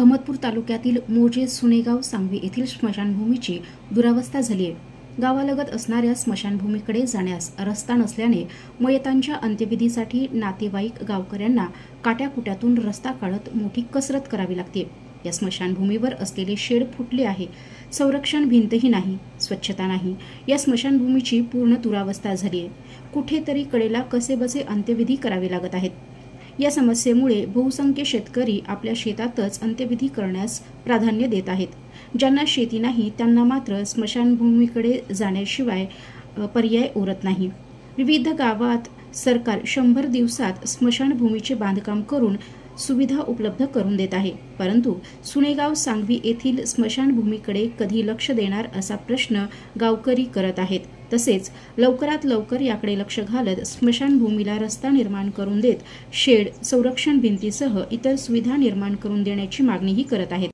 अहमदपूर तालुक्यातील मोजे सुनेगाव सांगवी येथील स्मशानभूमीची दुरावस्था झाली आहे। गावालगत असणाऱ्या स्मशानभूमीकडे जाण्यास रस्ता नसल्याने मयतांच्या अंत्यविधीसाठी नातेवाईक गावकऱ्यांना काट्याकुट्यातून रस्ता काढत मोठी कसरत करावी लागते। या स्मशानभूमीवर असलेले शेड फुटले आहे, संरक्षण भिंतही नाही, स्वच्छता नाही। या स्मशानभूमीची पूर्ण दुरावस्था झाली आहे। कुठेतरी कडेला कसेबसे अंत्यविधी करावे लागत आहेत। या समस्येमुळे बहुसंख्य शेतकरी आपल्या शेतातच अंत्यविधी करण्यास प्राधान्य देत आहेत। ज्यांना शेती नाही त्यांना मात्र स्मशानभूमीकडे जाण्याशिवाय पर्याय उरत नाही। विविध गावात सरकार 100 दिवसात स्मशानभूमीचे बांधकाम करून सुविधा उपलब्ध करून देत आहे, परंतु सुनेगाव सांगवी येथील स्मशानभूमीकडे कधी लक्ष देणार असा प्रश्न गावकरी करत आहेत। तसेच लवकरात लवकर याकडे लक्ष घालत स्मशानभूमीला रस्ता निर्माण करून देत शेड, संरक्षण भिंतीसह इतर सुविधा निर्माण करून देण्याची मागणीही करत आहेत।